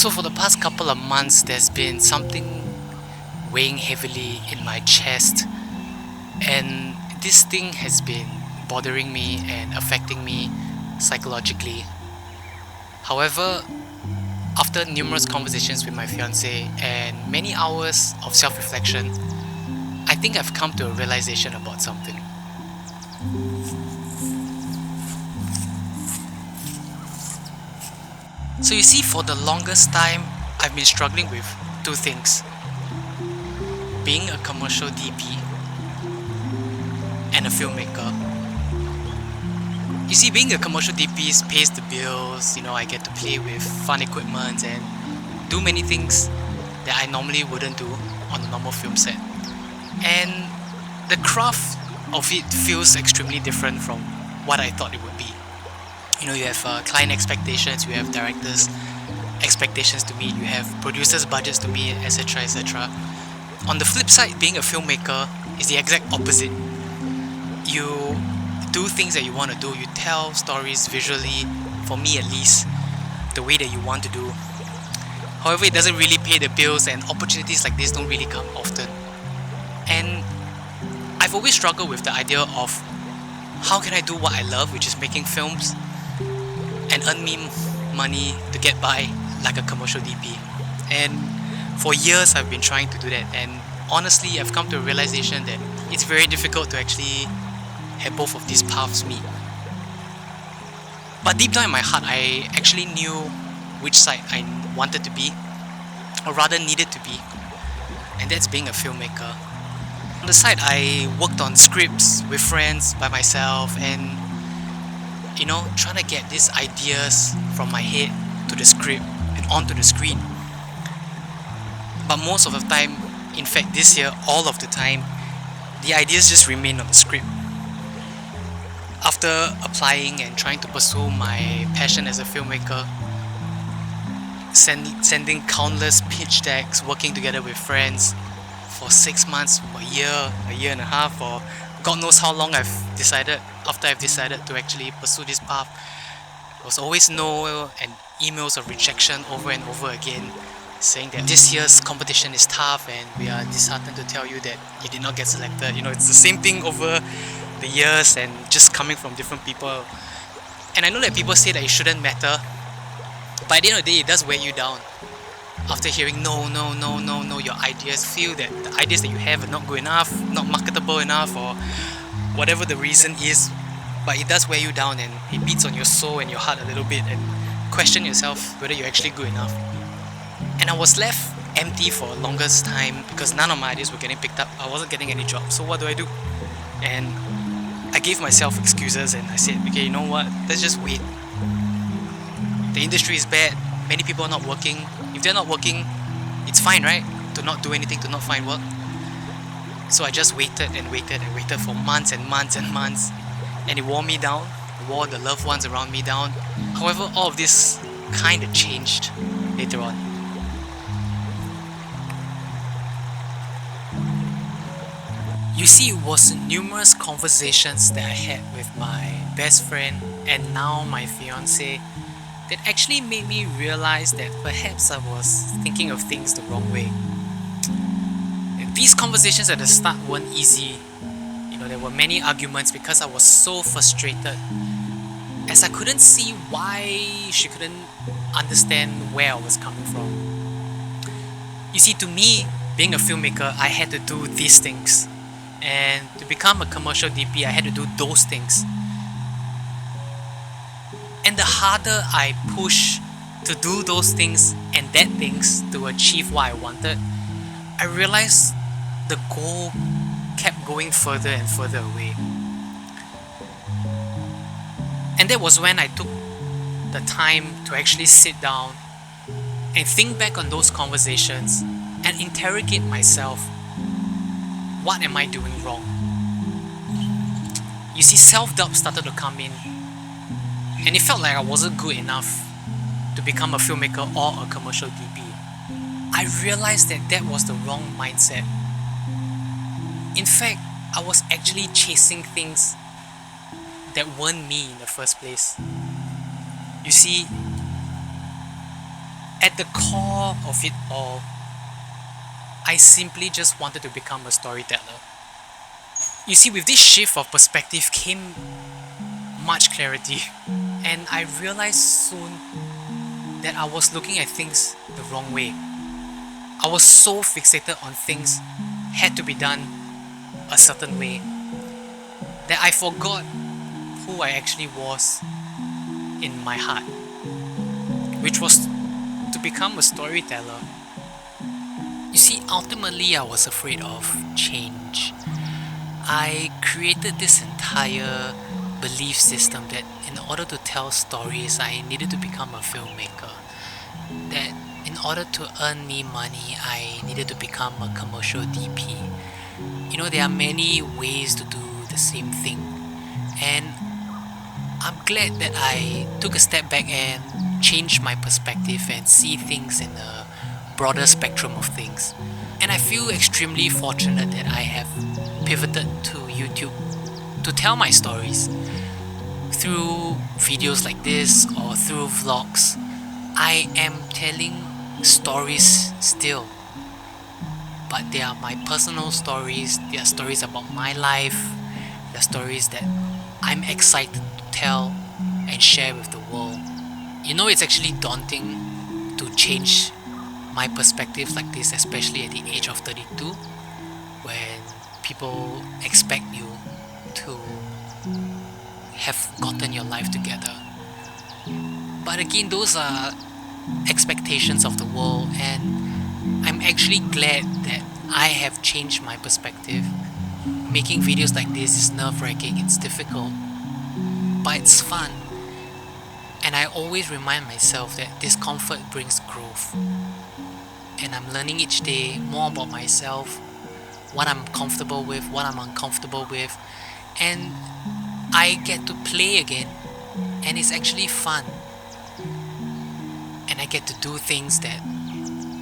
So for the past couple of months, there's been something weighing heavily in my chest, and this thing has been bothering me and affecting me psychologically. However, after numerous conversations with my fiance and many hours of self-reflection, I think I've come to a realization about something. So you see, for the longest time, I've been struggling with two things: being a commercial DP and a filmmaker. You see, being a commercial DP pays the bills, I get to play with fun equipment and do many things that I normally wouldn't do on a normal film set. And the craft of it feels extremely different from what I thought it would be. You have client expectations, you have directors' expectations to meet, you have producers' budgets to meet, etc. etc. On the flip side, being a filmmaker is the exact opposite. You do things that you want to do, you tell stories visually, for me at least, the way that you want to do. However, it doesn't really pay the bills, and opportunities like this don't really come often. And I've always struggled with the idea of how can I do what I love, which is making films, and earn me money to get by like a commercial DP. And for years I've been trying to do that, and honestly I've come to a realization that it's very difficult to actually have both of these paths meet. But deep down in my heart, I actually knew which side I wanted to be, or rather needed to be, and that's being a filmmaker. On the side, I worked on scripts with friends, by myself, and trying to get these ideas from my head to the script and onto the screen. But most of the time, in fact this year, all of the time, the ideas just remain on the script. After applying and trying to pursue my passion as a filmmaker, sending countless pitch decks, working together with friends for 6 months, a year and a half, or God knows how long after I've decided to actually pursue this path, there was always no and emails of rejection over and over again, saying that this year's competition is tough and we are disheartened to tell you that you did not get selected. It's the same thing over the years and just coming from different people. And I know that people say that it shouldn't matter, but at the end of the day, it does weigh you down. After hearing no, your ideas, feel that the ideas that you have are not good enough, not marketable enough, or whatever the reason is, but it does weigh you down and it beats on your soul and your heart a little bit, and question yourself whether you're actually good enough. And I was left empty for the longest time because none of my ideas were getting picked up. I wasn't getting any jobs, so what do I do? And I gave myself excuses and I said, okay, you know what, let's just wait. The industry is bad, many people are not working. If they're not working, it's fine, right? To not do anything, to not find work. So I just waited and waited and waited for months and months and months, and it wore me down. It wore the loved ones around me down. However, all of this kind of changed later on. You see, it was numerous conversations that I had with my best friend and now my fiance that actually made me realize that perhaps I was thinking of things the wrong way. These conversations at the start weren't easy. There were many arguments because I was so frustrated, as I couldn't see why she couldn't understand where I was coming from. You see, to me, being a filmmaker, I had to do these things. And to become a commercial DP, I had to do those things. And the harder I push to do those things and that things to achieve what I wanted, I realized the goal kept going further and further away. And that was when I took the time to actually sit down and think back on those conversations and interrogate myself. What am I doing wrong? You see, self-doubt started to come in, and it felt like I wasn't good enough to become a filmmaker or a commercial DP. I realized that that was the wrong mindset. In fact, I was actually chasing things that weren't me in the first place. You see, At the core of it all, I simply just wanted to become a storyteller. You see, with this shift of perspective came much clarity, and I realized soon that I was looking at things the wrong way. I was so fixated on things had to be done a certain way that I forgot who I actually was in my heart, which was to become a storyteller. You see, ultimately, I was afraid of change. I created this entire belief system that in order to tell stories, I needed to become a filmmaker. That in order to earn me money, I needed to become a commercial DP. You know, there are many ways to do the same thing. And I'm glad that I took a step back and changed my perspective and see things in a broader spectrum of things. And I feel extremely fortunate that I have pivoted to YouTube to tell my stories. Through videos like this or through vlogs, I am telling stories still. But they are my personal stories, they are stories about my life, they are stories that I'm excited to tell and share with the world. You know, it's actually daunting to change my perspective like this, especially at the age of 32, when people expect you to have gotten your life together. But again, those are expectations of the world, and I'm actually glad that I have changed my perspective. Making videos like this is nerve-wracking, it's difficult, but it's fun. And I always remind myself that discomfort brings growth. And I'm learning each day more about myself, what I'm comfortable with, what I'm uncomfortable with, and I get to play again, and it's actually fun. And I get to do things that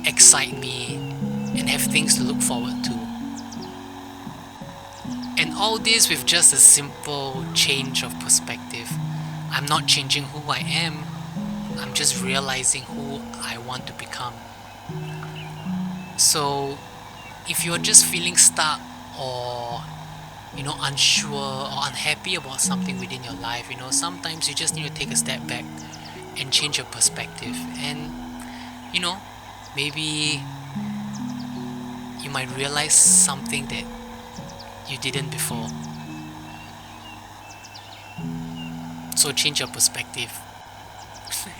excite me and have things to look forward to. And all this with just a simple change of perspective. I'm not changing who I am, I'm just realizing who I want to become. So if you're just feeling stuck or unsure or unhappy about something within your life, sometimes you just need to take a step back and change your perspective, and maybe you might realize something that you didn't before. So change your perspective. Okay.